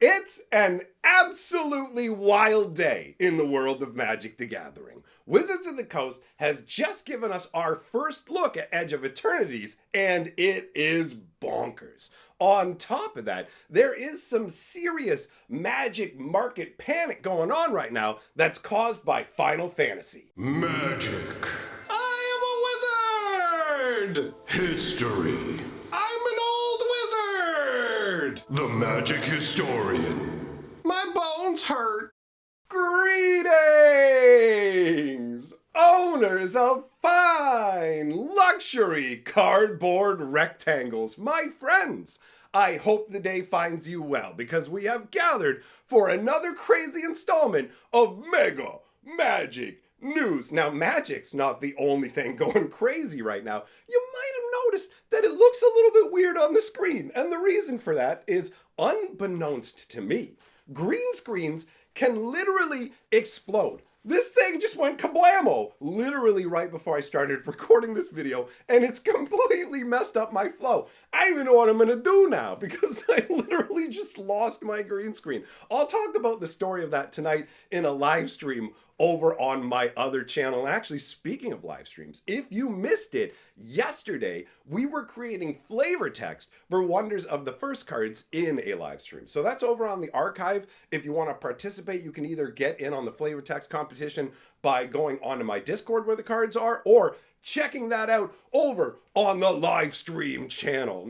It's an absolutely wild day in the world of Magic the Gathering. Wizards of the Coast has just given us our first look at Edge of Eternities, and it is bonkers. On top of that, there is some serious Magic market panic going on right now that's caused by Final Fantasy. Magic. I am a wizard! History. I'm an old wizard! The Magic Historian. My bones hurt. Greetings, owners of fine luxury cardboard rectangles, my friends. I hope the day finds you well because we have gathered for another crazy installment of Mega Magic News. Now, Magic's not the only thing going crazy right now. You might have noticed that it looks a little bit weird on the screen, and the reason for that is, unbeknownst to me, green screens can literally explode. This thing just went kablamo literally right before I started recording this video, and it's completely messed up my flow. I don't even know what I'm gonna do now because I literally just lost my green screen. I'll talk about the story of that tonight in a live stream over on my other channel. And actually, speaking of live streams, if you missed it, yesterday we were creating flavor text for Wonders of the First cards in a live stream. So that's over on the archive. If you want to participate, you can either get in on the flavor text competition by going onto my Discord where the cards are, or checking that out over on the live stream channel.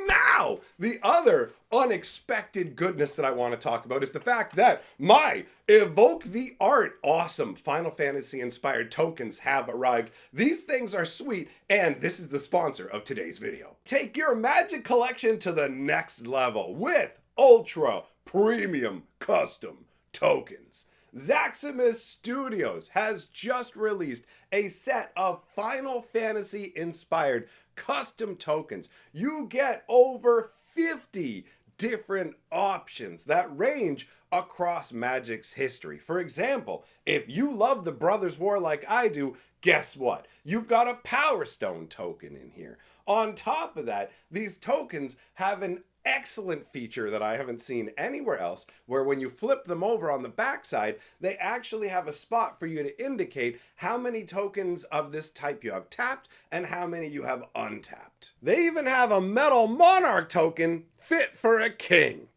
Now, the other unexpected goodness that I want to talk about is the fact that my Evoke the Art awesome Final Fantasy inspired tokens have arrived. These things are sweet, and this is the sponsor of today's video. Take your Magic collection to the next level with ultra premium custom tokens. Zaximus Studios has just released a set of Final Fantasy inspired custom tokens. You get over 50 different options that range across Magic's history. For example, if you love the Brothers War like I do, guess what? You've got a Power Stone token in here. On top of that, these tokens have an excellent feature that I haven't seen anywhere else, where when you flip them over on the backside, they actually have a spot for you to indicate how many tokens of this type you have tapped and how many you have untapped. They even have a Metal Monarch token fit for a king.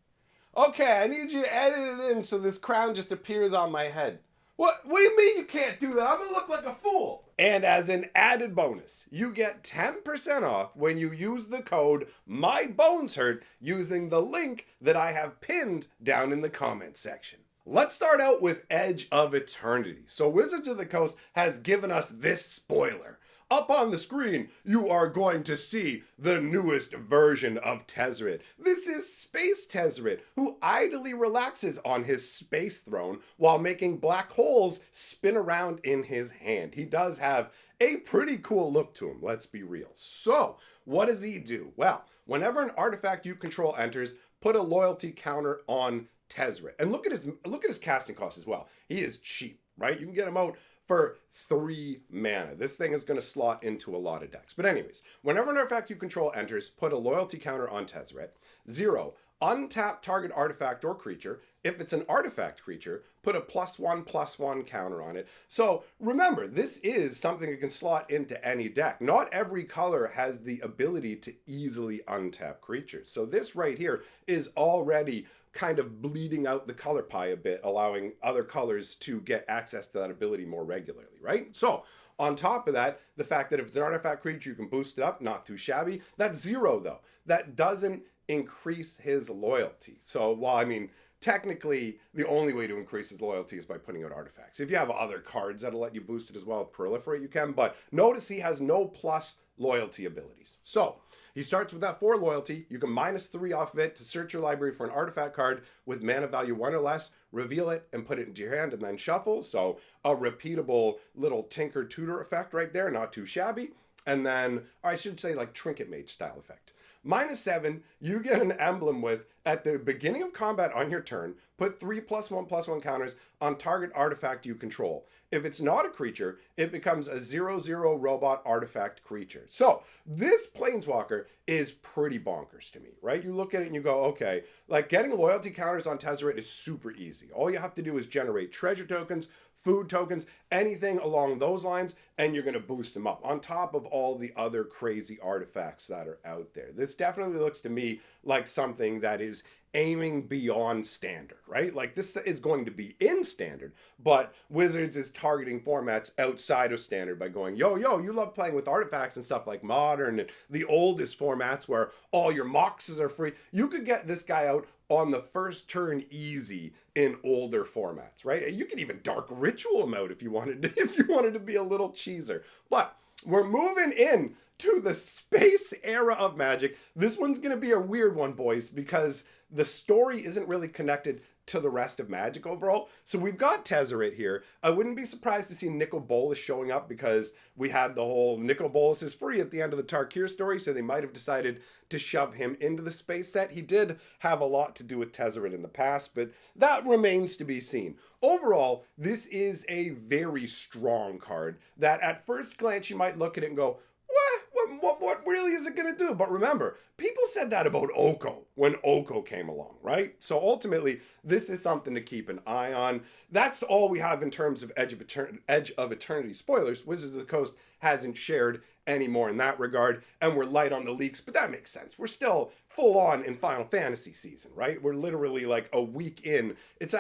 Okay, I need you to edit it in so this crown just appears on my head. What do you mean you can't do that? I'm gonna look like a fool. And as an added bonus, you get 10% off when you use the code MyBonesHurt using the link that I have pinned down in the comment section. Let's start out with Edge of Eternity. So Wizards of the Coast has given us this spoiler. Up on the screen, you are going to see the newest version of Tezzeret. This is Space Tezzeret, who idly relaxes on his space throne while making black holes spin around in his hand. He does have a pretty cool look to him, let's be real. So, what does he do? Well, whenever an artifact you control enters, put a loyalty counter on Tezzeret. And look at his casting cost as well. He is cheap, right? You can get him out for 3 mana. This thing is going to slot into a lot of decks. But anyways, whenever an artifact you control enters, put a loyalty counter on Tezzeret. 0, untap target artifact or creature. If it's an artifact creature, put a +1/+1 counter on it. So remember, this is something that can slot into any deck. Not every color has the ability to easily untap creatures. So this right here is already kind of bleeding out the color pie a bit, allowing other colors to get access to that ability more regularly, right? So on top of that, the fact that if it's an artifact creature, you can boost it up, not too shabby. That's 0 though. That doesn't increase his loyalty. So while, I mean, technically the only way to increase his loyalty is by putting out artifacts. If you have other cards that'll let you boost it as well, proliferate, you can, but notice he has no plus loyalty abilities. So he starts with that 4 loyalty. You can -3 off of it to search your library for an artifact card with mana value 1 or less, reveal it and put it into your hand and then shuffle. So a repeatable little Tinker Tutor effect right there, not too shabby. And then, or I should say like Trinket Mage style effect. -7, you get an emblem with at the beginning of combat on your turn, put 3+1/+1 counters on target artifact you control. If it's not a creature, it becomes a 0/0 robot artifact creature. So this Planeswalker is pretty bonkers to me, right? You look at it and you go, okay, like getting loyalty counters on Tezzeret is super easy. All you have to do is generate treasure tokens, food tokens, anything along those lines, and you're going to boost them up on top of all the other crazy artifacts that are out there. This definitely looks to me like something that is aiming beyond standard, right? Like this is going to be in standard, but Wizards is targeting formats outside of standard by going, yo, you love playing with artifacts and stuff like modern and the oldest formats where all your moxes are free. You could get this guy out on the first turn easy in older formats, right? You could even Dark Ritual him out if you wanted to be a little cheeser. But we're moving in to the space era of Magic. This one's going to be a weird one, boys, because the story isn't really connected to the rest of Magic overall. So we've got Tezzeret here. I wouldn't be surprised to see Nicol Bolas showing up because we had the whole Nicol Bolas is free at the end of the Tarkir story, so they might have decided to shove him into the space set. He did have a lot to do with Tezzeret in the past, but that remains to be seen. Overall, this is a very strong card that at first glance you might look at it and go, what really is it going to do? But remember, people said that about Oko when Oko came along, right? So ultimately, this is something to keep an eye on. That's all we have in terms of Edge of Eternity spoilers. Wizards of the Coast hasn't shared any more in that regard, and we're light on the leaks, but that makes sense. We're still full on in Final Fantasy season, right? We're literally like a week in. It's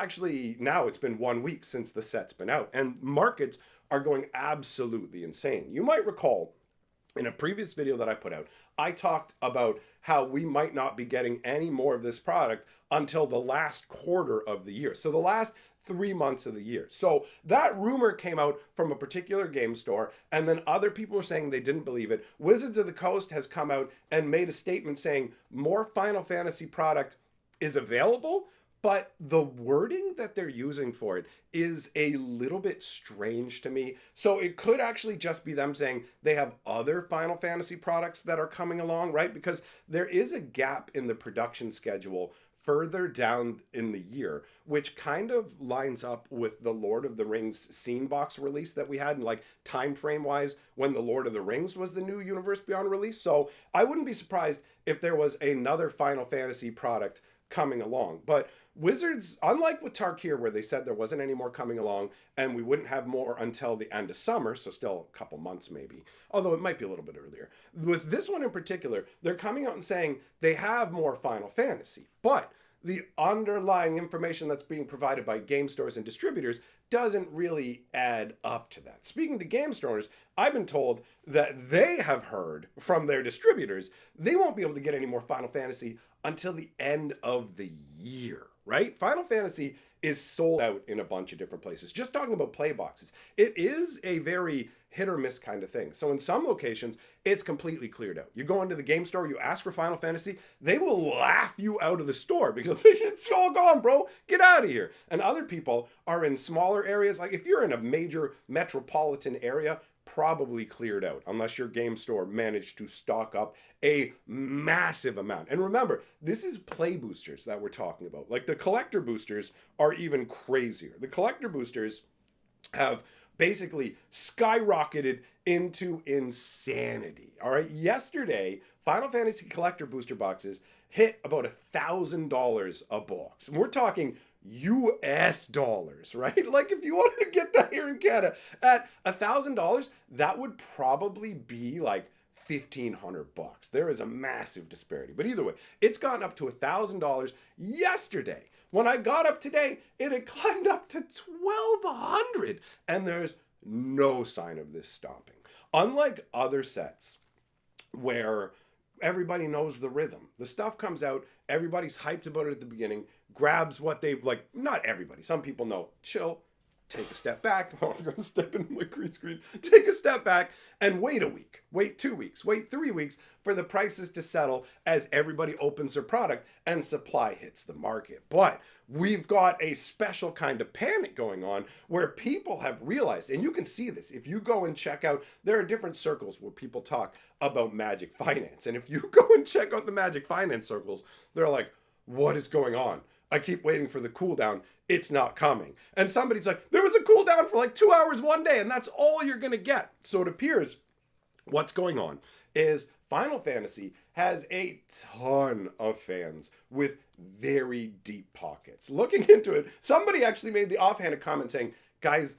been 1 week since the set's been out, and markets are going absolutely insane. You might recall in a previous video that I put out, I talked about how we might not be getting any more of this product until the last quarter of the year. So the last 3 months of the year. So that rumor came out from a particular game store, and then other people were saying they didn't believe it. Wizards of the Coast has come out and made a statement saying more Final Fantasy product is available, but the wording that they're using for it is a little bit strange to me. So it could actually just be them saying they have other Final Fantasy products that are coming along, right? Because there is a gap in the production schedule further down in the year, which kind of lines up with the Lord of the Rings scene box release that we had, and like time frame wise when the Lord of the Rings was the new Universe Beyond release. So I wouldn't be surprised if there was another Final Fantasy product coming along. But Wizards, unlike with Tarkir, where they said there wasn't any more coming along and we wouldn't have more until the end of summer, so still a couple months maybe, although it might be a little bit earlier. With this one in particular, they're coming out and saying they have more Final Fantasy, but the underlying information that's being provided by game stores and distributors doesn't really add up to that. Speaking to game stores, I've been told that they have heard from their distributors they won't be able to get any more Final Fantasy until the end of the year, right? Final Fantasy is sold out in a bunch of different places. Just talking about play boxes, it is a very hit or miss kind of thing. So in some locations, it's completely cleared out. You go into the game store, you ask for Final Fantasy, they will laugh you out of the store because it's all gone, bro. Get out of here. And other people are in smaller areas. Like if you're in a major metropolitan area, probably cleared out unless your game store managed to stock up a massive amount. And remember, this is play boosters that we're talking about. Like the collector boosters are even crazier. The collector boosters have basically skyrocketed into insanity. All right, yesterday, Final Fantasy collector booster boxes hit about $1,000 a box. And we're talking US dollars, right? Like if you wanted to get that here in Canada at $1,000, that would probably be like $1,500. There is a massive disparity. But either way, it's gotten up to $1,000 yesterday. When I got up today, it had climbed up to $1,200, and there's no sign of this stopping. Unlike other sets where everybody knows the rhythm, the stuff comes out, everybody's hyped about it at the beginning, grabs what they like. Not everybody. Some people know. Chill. Take a step back. Oh, I'm going to step into my green screen. Take a step back and wait a week. Wait 2 weeks. Wait 3 weeks for the prices to settle as everybody opens their product and supply hits the market. But we've got a special kind of panic going on where people have realized, and you can see this if you go and check out, there are different circles where people talk about Magic Finance. And if you go and check out the Magic Finance circles, they're like, what is going on? I keep waiting for the cooldown. It's not coming. And somebody's like, there was a cooldown for like 2 hours one day, and that's all you're going to get. So it appears what's going on is Final Fantasy has a ton of fans with very deep pockets. Looking into it, somebody actually made the offhanded comment saying, guys,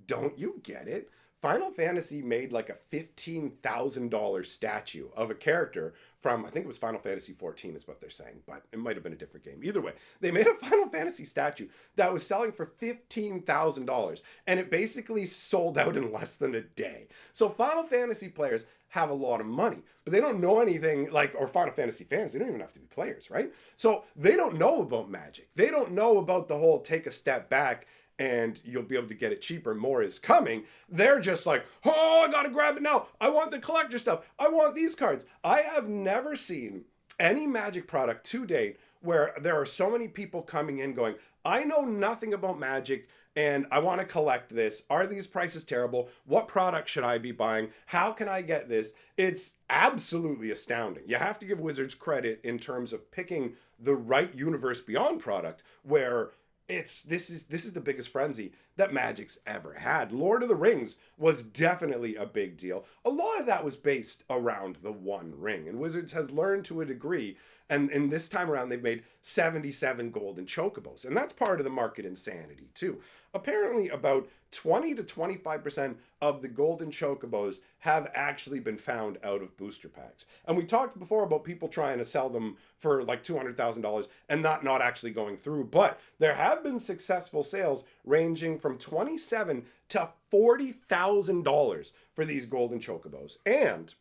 don't you get it? Final Fantasy made like a $15,000 statue of a character from, I think it was Final Fantasy 14 is what they're saying, but it might have been a different game. Either way, they made a Final Fantasy statue that was selling for $15,000, and it basically sold out in less than a day. So Final Fantasy players have a lot of money, but they don't know anything like, or Final Fantasy fans, they don't even have to be players, right? So they don't know about Magic. They don't know about the whole take a step back and you'll be able to get it cheaper. More is coming. They're just like, oh, I gotta grab it now. I want the collector stuff. I want these cards. I have never seen any Magic product to date where there are so many people coming in going, I know nothing about Magic and I want to collect this. Are these prices terrible? What product should I be buying? How can I get this? It's absolutely astounding. You have to give Wizards credit in terms of picking the right Universe Beyond product where this is the biggest frenzy that Magic's ever had. Lord of the Rings was definitely a big deal. A lot of that was based around the One Ring, and Wizards has learned to a degree, and this time around they've made 77 golden chocobos, and that's part of the market insanity too. Apparently about 20 to 25% of the golden chocobos have actually been found out of booster packs. And we talked before about people trying to sell them for like $200,000 and not actually going through, but there have been successful sales ranging from $27,000 to $40,000 for these golden chocobos. And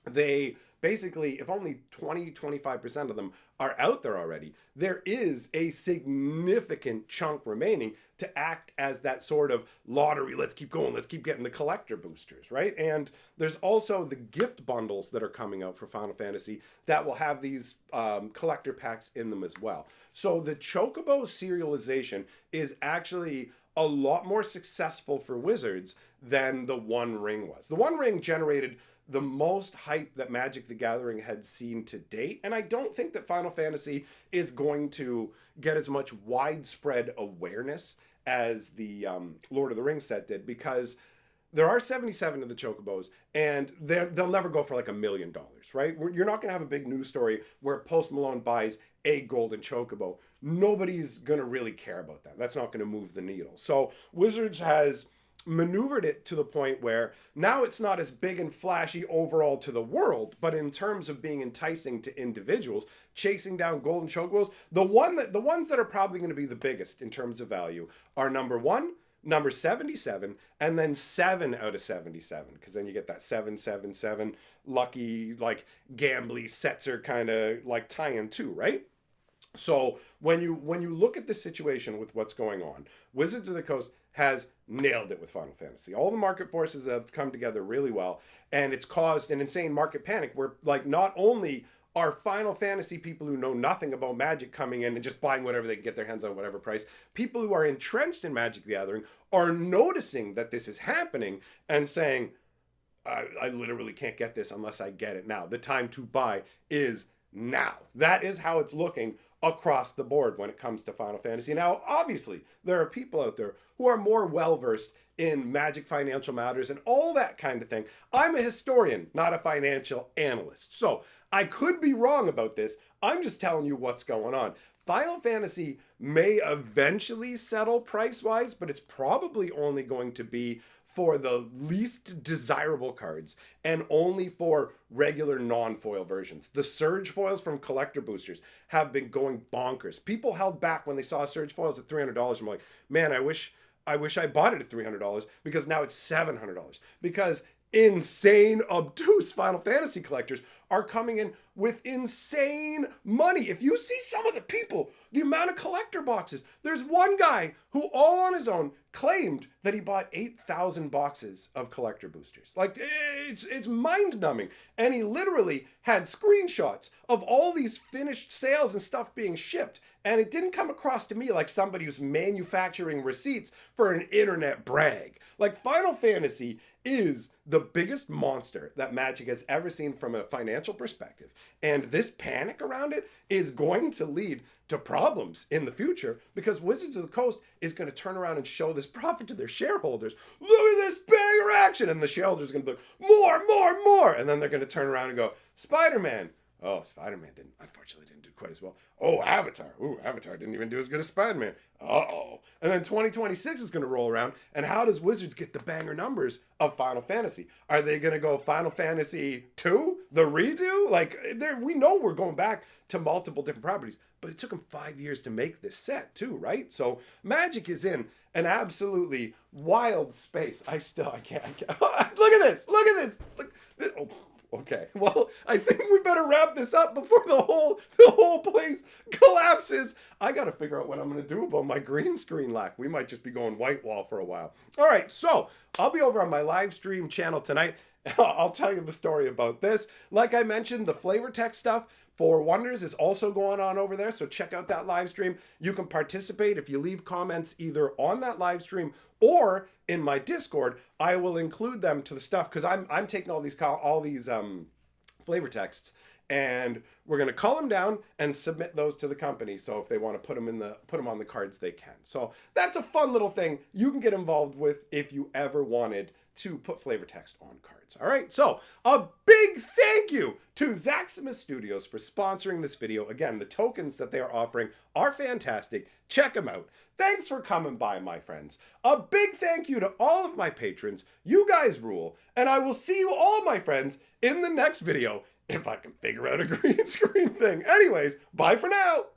they basically, if only 20-25% of them are out there already, there is a significant chunk remaining to act as that sort of lottery. Let's keep going. Let's keep getting the collector boosters, right? And there's also the gift bundles that are coming out for Final Fantasy that will have these collector packs in them as well. So the Chocobo serialization is actually a lot more successful for Wizards than the One Ring was. The One Ring generated the most hype that Magic the Gathering had seen to date, and I don't think that Final Fantasy is going to get as much widespread awareness as the Lord of the Rings set did, because there are 77 of the chocobos, and they'll never go for like $1 million, right? You're not going to have a big news story where Post Malone buys a golden chocobo. Nobody's going to really care about that. That's not going to move the needle. So Wizards has maneuvered it to the point where now it's not as big and flashy overall to the world, but in terms of being enticing to individuals, chasing down golden chocobos, the ones that are probably going to be the biggest in terms of value are number 1, number 77, and then 7 out of 77, because then you get that 777 lucky, like gambly Setzer kind of like tie-in too, right? So when you look at the situation with what's going on, Wizards of the Coast has nailed it with Final Fantasy. All the market forces have come together really well, and it's caused an insane market panic where, like, not only are Final Fantasy people who know nothing about Magic coming in and just buying whatever they can get their hands on, whatever price, people who are entrenched in Magic the Gathering are noticing that this is happening and saying, I literally can't get this unless I get it now. The time to buy is now. That is how it's looking across the board when it comes to Final Fantasy. Now, obviously, there are people out there who are more well-versed in Magic financial matters and all that kind of thing. I'm a historian, not a financial analyst. So I could be wrong about this. I'm just telling you what's going on. Final Fantasy may eventually settle price-wise, but it's probably only going to be for the least desirable cards and only for regular non-foil versions. The Surge foils from collector boosters have been going bonkers. People held back when they saw Surge foils at $300. I'm like, man, I wish I bought it at $300 because now it's $700. Because insane, obtuse Final Fantasy collectors are coming in with insane money. If you see some of the people, the amount of collector boxes, there's one guy who all on his own claimed that he bought 8,000 boxes of collector boosters. Like, it's mind-numbing. And he literally had screenshots of all these finished sales and stuff being shipped. And it didn't come across to me like somebody who's manufacturing receipts for an internet brag. Like, Final Fantasy is the biggest monster that Magic has ever seen from a financial financial perspective. And this panic around it is going to lead to problems in the future because Wizards of the Coast is going to turn around and show this profit to their shareholders. Look at this banger action. And the shareholders are going to be like, more. And then they're going to turn around and go, Spider-Man. Oh, Spider-Man unfortunately didn't do quite as well. Oh, Avatar. Ooh, Avatar didn't even do as good as Spider-Man. Uh-oh. And then 2026 is going to roll around. And how does Wizards get the banger numbers of Final Fantasy? Are they going to go Final Fantasy 2? The redo? Like, we know we're going back to multiple different properties. But it took them 5 years to make this set, too, right? So Magic is in an absolutely wild space. I can't. Look at this. Look. Oh. Okay, well, I think we better wrap this up before the whole place collapses. I got to figure out what I'm going to do about my green screen lack. We might just be going white wall for a while. All right, so I'll be over on my live stream channel tonight. I'll tell you the story about this. Like I mentioned, the flavor text stuff for Wonders is also going on over there, so check out that live stream. You can participate if you leave comments either on that live stream or in my Discord. I will include them to the stuff because I'm taking all these flavor texts and we're going to cull them down and submit those to the company. So if they want to put them on the cards, they can. So that's a fun little thing you can get involved with if you ever wanted to put flavor text on cards. All right, so a big thank you to Zaximus Studios for sponsoring this video. Again, the tokens that they are offering are fantastic. Check them out. Thanks for coming by, my friends. A big thank you to all of my patrons. You guys rule. And I will see you all, my friends, in the next video if I can figure out a green screen thing. Anyways, bye for now.